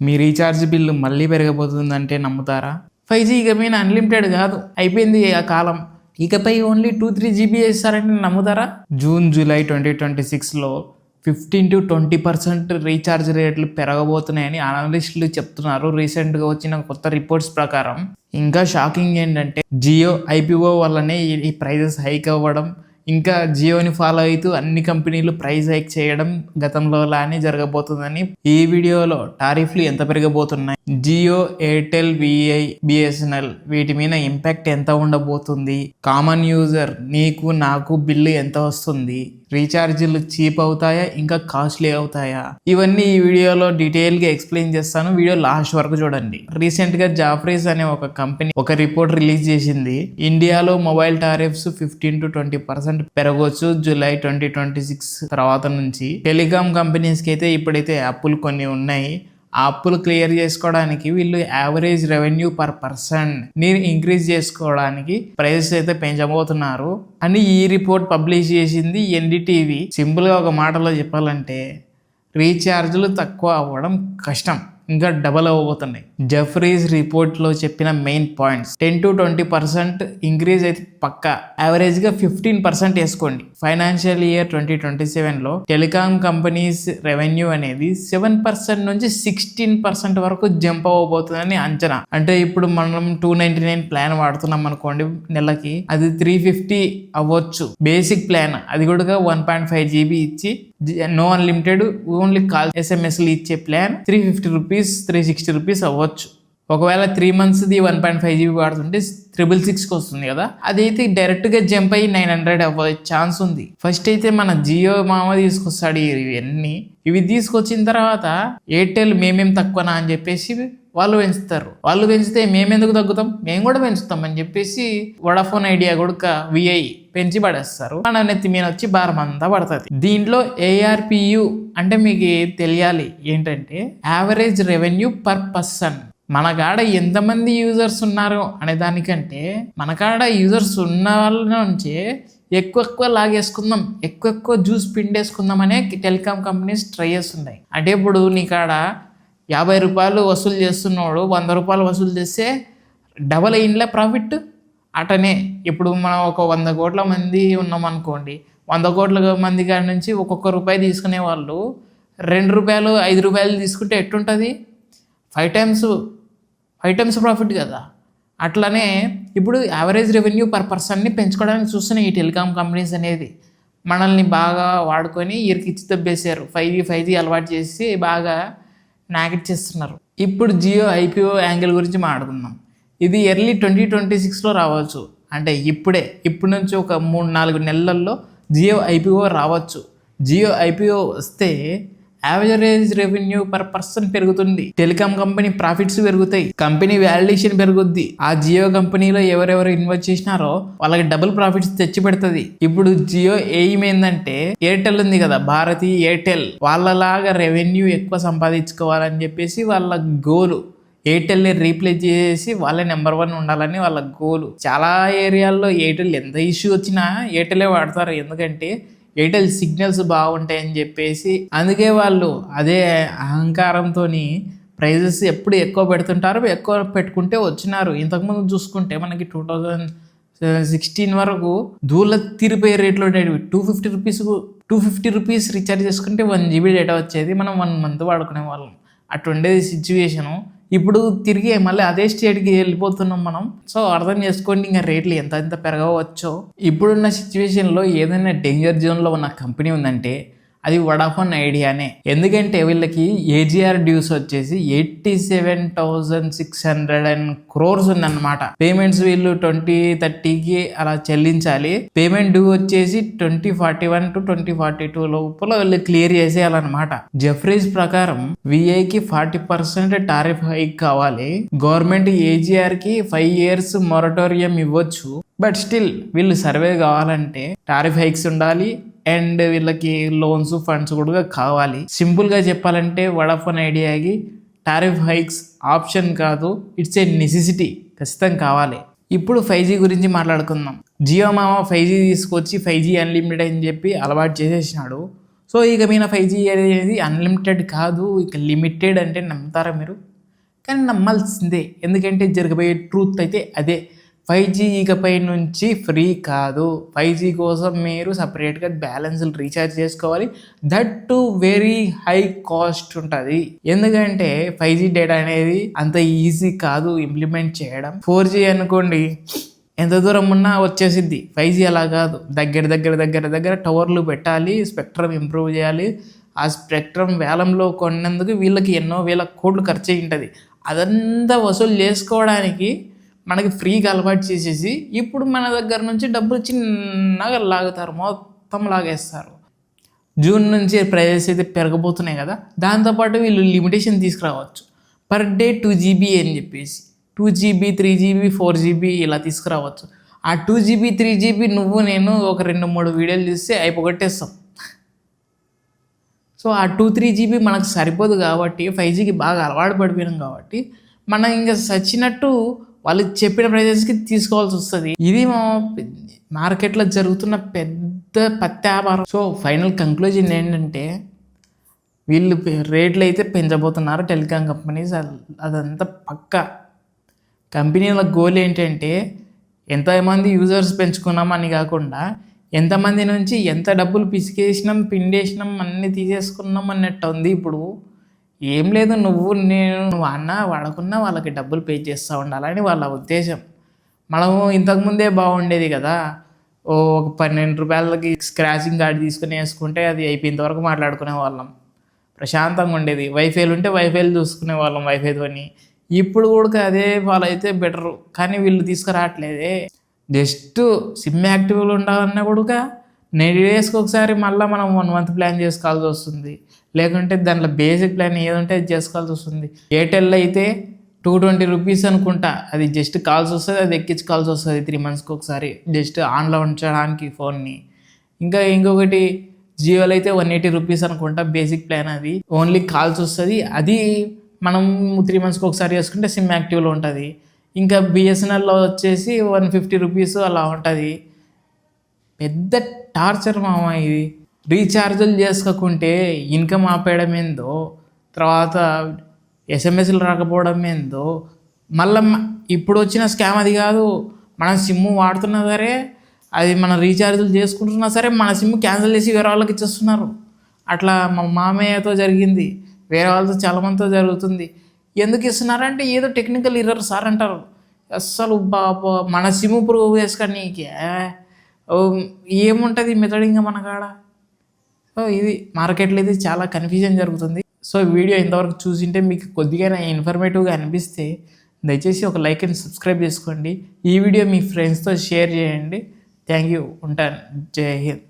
మీ recharge bill మళ్ళీ పెరగబోతుందంటే నమ్ముతారా? 5G ఇక మీద అన్లిమిటెడ్ కాదు, అయిపోయింది ఆ కాలం. ఇకపై ఓన్లీ 2-3 GB ఇస్తారంటే నమ్ముతారా? జూలై 2026లో 15-20% రీఛార్జ్ రేట్లు పెరగబోతున్నాయని అనలిస్టులు చెప్తున్నారు. రీసెంట్గా వచ్చిన కొత్త రిపోర్ట్స్ ప్రకారం. ఇంకా షాకింగ్ ఏంటంటే జియో IPO వల్లనే ఈ ప్రైజెస్ హైక్ అవ్వడం, ఇంకా జియోని ఫాలో అవుతూ అన్ని కంపెనీలు ప్రైస్ హైక్ చేయడం గతంలో లానే జరగబోతుందని. ఈ వీడియోలో టారిఫ్లు ఎంత పెరగబోతున్నాయి, జియో, ఎయిర్టెల్, VI, BSNL వీటి మీద ఇంపాక్ట్ ఎంత ఉండబోతుంది, కామన్ యూజర్ నీకు నాకు బిల్లు ఎంత వస్తుంది, రీఛార్జీలు చీప్ అవుతాయా ఇంకా కాస్ట్లీ అవుతాయా, ఇవన్నీ ఈ వీడియోలో డీటెయిల్గా ఎక్స్ప్లెయిన్ చేస్తాను. వీడియో లాస్ట్ వరకు చూడండి. రీసెంట్గా జాఫ్రీస్ అనే ఒక కంపెనీ ఒక రిపోర్ట్ రిలీజ్ చేసింది. ఇండియాలో మొబైల్ టారిఫ్స్ 15-20% పెరగవచ్చు జూలై 2026 తర్వాత నుంచి. టెలికాం కంపెనీస్కి అయితే ఇప్పుడైతే అప్పులు కొన్ని ఉన్నాయి. ఆ అప్పులు క్లియర్ చేసుకోవడానికి వీళ్ళు యావరేజ్ రెవెన్యూ పర్ పర్సన్ ని ఇంక్రీజ్ చేసుకోవడానికి ప్రైసెస్ అయితే పెంచబోతున్నారు అని ఈ రిపోర్ట్ పబ్లిష్ చేసింది NDTV. సింపుల్గా ఒక మాటలో చెప్పాలంటే రీఛార్జ్లు తక్కువ అవ్వడం కష్టం, ఇంకా డబల్ అవ్వబోతున్నాయి. జెఫ్రీస్ రిపోర్ట్లో చెప్పిన మెయిన్ పాయింట్స్: 10-20% ఇంక్రీజ్ అయితే పక్కా, యావరేజ్గా 15% వేసుకోండి. ఫైనాన్షియల్ ఇయర్ 2027లో టెలికాం కంపెనీస్ రెవెన్యూ అనేది 7% నుంచి 16% వరకు జంప్ అవ్వబోతుందని అంచనా. అంటే ఇప్పుడు మనం 299 ప్లాన్ వాడుతున్నాం అనుకోండి నెలకి, అది 350 అవ్వచ్చు బేసిక్ ప్లాన్. అది కూడా 1.5 GB ఇచ్చి నో అన్లిమిటెడ్ ఓన్లీ కాల్ SMSలు ఇచ్చే ప్లాన్ 350 రూపీస్ 360 రూపీస్ అవ్వచ్చు. ఒకవేళ 3 monthsది 1.5 GB వాడుతుంటే 666కి వస్తుంది కదా, అదైతే డైరెక్ట్గా జంప్ అయ్యి 900 అవ్వే ఛాన్స్ ఉంది. ఫస్ట్ అయితే మన జియో మామ తీసుకొస్తాడు ఇవన్నీ. ఇవి తీసుకొచ్చిన తర్వాత ఎయిర్టెల్ మేమేం తక్కువనా అని చెప్పేసి వాళ్ళు పెంచుతారు. వాళ్ళు పెంచితే మేమెందుకు తగ్గుతాం, మేము కూడా పెంచుతాం అని చెప్పేసి వడాఫోన్ ఐడియా కూడా VI పెంచి పడేస్తారు. మన నెత్తి మీద వచ్చి భారం అంతా పడుతుంది. దీంట్లో ARPU అంటే మీకు తెలియాలి ఏంటంటే యావరేజ్ రెవెన్యూ పర్ పర్సన్. మన కాడ ఎంతమంది యూజర్స్ ఉన్నారు అనే దానికంటే మన కాడ యూజర్స్ ఉన్న వాళ్ళ నుంచే ఎక్కువ లాగేసుకుందాం, ఎక్కువ జ్యూస్ పిండేసుకుందాం అనే టెలికాం కంపెనీస్ ట్రై చేస్తున్నాయి. అంటే ఇప్పుడు నీ కాడ 50 రూపాయలు వసూలు చేస్తున్నాడు, 100 రూపాయలు వసూలు చేస్తే డబల్ అయిందిలే ప్రాఫిట్. అటనే ఇప్పుడు మనం ఒక 100 కోట్ల మంది ఉన్నాం అనుకోండి, 100 కోట్ల మంది కాడి నుంచి ఒక్కొక్క రూపాయి తీసుకునే వాళ్ళు 2 రూపాయలు 5 రూపాయలు తీసుకుంటే ఎట్టుంటుంది? 5 టైమ్స్ ప్రాఫిట్ కదా. అట్లనే ఇప్పుడు యావరేజ్ రెవెన్యూ పర్ పర్సన్ని పెంచుకోవడానికి చూస్తున్నాయి ఈ టెలికాం కంపెనీస్ అనేది. మనల్ని బాగా వాడుకొని ఇరికిచ్చి దబ్బేశారు. 5G అలవాటు చేసి బాగా నాకిచ్చేస్తున్నారు. ఇప్పుడు జియో IPO యాంగిల్ గురించి మాట్లాడుకుందాం. ఇది ఎర్లీ 2026లో రావచ్చు. అంటే ఇప్పటి నుంచి ఒక 3-4 నెలల్లో జియో IPO రావచ్చు. జియో IPO వస్తే యావరేజ్ రెవెన్యూ పర్ పర్సన్ పెరుగుతుంది, టెలికాం కంపెనీ ప్రాఫిట్స్ పెరుగుతాయి, కంపెనీ వాల్యుయేషన్ పెరుగుద్ది. ఆ జియో కంపెనీలో ఎవరెవరు ఇన్వెస్ట్ చేసినారో వాళ్ళకి డబుల్ ప్రాఫిట్స్ తెచ్చి పెడుతుంది. ఇప్పుడు జియో ఎయిమ్ ఏంటంటే ఎయిర్టెల్ ఉంది కదా, భారతీ ఎయిర్టెల్, వాళ్ళలాగా రెవెన్యూ ఎక్కువ సంపాదించుకోవాలని చెప్పేసి వాళ్ళ గోలు. ఎయిర్టెల్ని రీప్లేస్ చేసి వాళ్ళే నెంబర్ 1 ఉండాలని వాళ్ళ గోలు. చాలా ఏరియాల్లో ఎయిర్టెల్ ఎంత ఇష్యూ వచ్చినా ఎయిర్టెలే వాడతారు, ఎందుకంటే ఎయిర్టెల్ సిగ్నల్స్ బాగుంటాయని చెప్పేసి. అందుకే వాళ్ళు అదే అహంకారంతో ప్రైజెస్ ఎప్పుడు ఎక్కువ పెడుతుంటారు, ఎక్కువ పెట్టుకుంటే వచ్చినారు. ఇంతకుముందు చూసుకుంటే మనకి 2016 వరకు దూల తిరిపోయే రేట్లో ఉండేవి. 250 రూపీస్ రీఛార్జ్ చేసుకుంటే 1 GB డేటా వచ్చేది, మనం 1 month వాడుకునే వాళ్ళం. అటు ఉండేది సిచ్యువేషను. ఇప్పుడు తిరిగి మళ్ళీ అదే స్టేట్కి వెళ్ళిపోతున్నాం మనం. సో అర్థం చేసుకోండి ఇంకా రేట్లు ఎంత పెరగవచ్చో. ఇప్పుడున్న సిచ్యువేషన్లో ఏదైనా డేంజర్ జోన్లో ఉన్న కంపెనీ ఉందంటే అది వడాఫోన్ ఐడియానే. ఎందుకంటే వీళ్ళకి AGR డ్యూస్ వచ్చేసి 87,600 crores ఉందన్నమాట. పేమెంట్స్ వీళ్ళు 2030కి అలా చెల్లించాలి. పేమెంట్ డ్యూ వచ్చేసి 2041 to 2042 లోపల వీళ్ళు క్లియర్ చేసేయాలన్నమాట. జెఫ్రీస్ ప్రకారం VIకి 40% టారిఫ్ హైక్ కావాలి. గవర్నమెంట్ AGRకి 5 years మొరటోరియం ఇవ్వచ్చు. బట్ స్టిల్ వీళ్ళు సర్వే కావాలంటే టారిఫ్ హైక్స్ ఉండాలి అండ్ వీళ్ళకి లోన్స్ ఫండ్స్ కూడా కావాలి. సింపుల్గా చెప్పాలంటే వడాఫోన్ ఐడియాకి టారిఫ్ హైక్స్ ఆప్షన్ కాదు, ఇట్స్ ఏ నెసెసిటీ, ఖచ్చితంగా కావాలి. ఇప్పుడు 5G గురించి మాట్లాడుకుందాం. జియో మామ 5G తీసుకొచ్చి 5G అన్లిమిటెడ్ అని చెప్పి అలవాటు చేసేసినాడు. సో ఇక మీద 5G అనేది అన్లిమిటెడ్ కాదు, ఇక లిమిటెడ్ అంటే నమ్ముతారా మీరు? కానీ నమ్మాల్సిందే, ఎందుకంటే జరగబోయే ట్రూత్ అయితే అదే. 5G ఇకపై నుంచి ఫ్రీ కాదు. 5G కోసం మీరు సపరేట్గా బ్యాలెన్స్లు రీఛార్జ్ చేసుకోవాలి. That to very high cost ఉంటుంది. ఎందుకంటే 5G డేటా అనేది అంత ఈజీ కాదు ఇంప్లిమెంట్ చేయడం. 4G అనుకోండి, ఎంత దూరం ఉన్నా వచ్చేసిద్ది. 5G అలా కాదు, దగ్గర టవర్లు పెట్టాలి, స్పెక్ట్రమ్ ఇంప్రూవ్ చేయాలి. ఆ స్పెక్ట్రమ్ వేలంలో కొన్నందుకు వీళ్ళకి ఎన్నో వేల కోట్లు ఖర్చు అయి ఉంటుంది. అదంతా వసూలు చేసుకోవడానికి మనకి ఫ్రీగా అలవాటు చేసేసి ఇప్పుడు మన దగ్గర నుంచి డబ్బులు చిన్నగా లాగుతారు, మొత్తం లాగేస్తారు. జూన్ నుంచి ప్రైజెస్ అయితే పెరగబోతున్నాయి కదా, దాంతోపాటు వీళ్ళు లిమిటేషన్ తీసుకురావచ్చు. పర్ డే 2GB అని చెప్పేసి 2GB 3GB 4GB ఇలా తీసుకురావచ్చు. ఆ 2GB 3GB నువ్వు నేను ఒక 2-3 వీడియోలు చూస్తే అయిపోగొట్టేస్తాం. సో ఆ 2-3GB మనకు సరిపోదు కాబట్టి 5Gకి బాగా అలవాటు పడిపోయినాం కాబట్టి మనం ఇంకా సచ్చినట్టు వాళ్ళు చెప్పిన ప్రైజెస్కి తీసుకోవాల్సి వస్తుంది. ఇది మార్కెట్లో జరుగుతున్న పెద్ద వ్యాపారం. సో ఫైనల్ కంక్లూజన్ ఏంటంటే వీళ్ళు రేట్లు అయితే పెంచబోతున్నారు టెలికాం కంపెనీస్. అదంతా పక్కా. కంపెనీల గోల్ ఏంటంటే ఎంతమంది యూజర్స్ పెంచుకున్నామని కాకుండా ఎంతమంది నుంచి ఎంత డబ్బులు పిసికేసినాం, పిండేసినాం, అన్నీ తీసేసుకున్నాం అన్నట్టు ఉంది. ఇప్పుడు ఏం లేదు, నువ్వు అన్నా వాడకున్నా వాళ్ళకి డబ్బులు పే చేస్తూ ఉండాలని వాళ్ళ ఉద్దేశం. మనము ఇంతకుముందే బాగుండేది కదా, ఒక 12 రూపాయలకి స్క్రాచింగ్ కార్డు తీసుకుని వేసుకుంటే అది అయిపోయేంత వరకు మాట్లాడుకునే వాళ్ళం, ప్రశాంతంగా ఉండేది. వైఫైలు ఉంటే వైఫైలు చూసుకునే వాళ్ళం వైఫైతోని. ఇప్పుడు కూడా అదే ఫాలో అయితే బెటరు, కానీ వీళ్ళు తీసుకురావట్లేదే. జస్ట్ సిమ్ యాక్టివ్లో ఉండాలన్నా కూడా 90 డేస్కి ఒకసారి మళ్ళీ మనం 1 మంత్ ప్లాన్ చేసుకోవాల్సి వస్తుంది. లేకుంటే దాంట్లో బేసిక్ ప్లాన్ ఏదంటే అది చేసుకోవాల్సి వస్తుంది. ఎయిర్టెల్ అయితే 220 రూపీస్ అనుకుంటా, అది జస్ట్ కాల్స్ వస్తుంది, అది ఎక్కించుకోవాల్సి వస్తుంది 3 మంత్స్కి ఒకసారి, జస్ట్ ఆన్లో ఉంచడానికి ఫోన్ని. ఇంకొకటి జియోలో అయితే 180 రూపీస్ అనుకుంటా బేసిక్ ప్లాన్, అది ఓన్లీ కాల్స్ వస్తుంది. అది మనం 3 మంత్స్కి ఒకసారి చేసుకుంటే సిమ్ యాక్టివ్లో ఉంటుంది. ఇంకా బిఎస్ఎన్ఎల్లో వచ్చేసి 150 రూపీస్ అలా ఉంటుంది. పెద్ద టార్చర్ మామ ఇది. రీఛార్జులు చేసుకోకుంటే ఇన్కమ్ ఆపేయడం ఏందో, తర్వాత ఎస్ఎంఎస్లు రాకపోవడం ఏందో. మళ్ళీ ఇప్పుడు వచ్చిన స్కామ్ అది కాదు, మన సిమ్ వాడుతున్నా సరే, అది మన రీఛార్జులు చేసుకుంటున్నా సరే మన సిమ్ క్యాన్సిల్ చేసి వేరే వాళ్ళకి ఇచ్చేస్తున్నారు. అట్లా మా మామయ్యతో జరిగింది, వేరే వాళ్ళతో చాలామందితో జరుగుతుంది. ఎందుకు ఇస్తున్నారంటే ఏదో టెక్నికల్ ఎర్రర్ సార్ అంటారు. అస్సలు బాబా మన సిమ్ ప్రూవ్ చేసుకొని ఏముంటుంది మెథడ్ ఇంకా మన కాడ. సో ఇది మార్కెట్లో అయితే చాలా కన్ఫ్యూజన్ జరుగుతుంది. సో వీడియో ఇంతవరకు చూసింటే మీకు కొద్దిగా ఇన్ఫర్మేటివ్గా అనిపిస్తే దయచేసి ఒక లైక్ అండ్ సబ్స్క్రైబ్ చేసుకోండి. ఈ వీడియో మీ ఫ్రెండ్స్తో షేర్ చేయండి. Thank you. ఉంటాను. జై హింద్.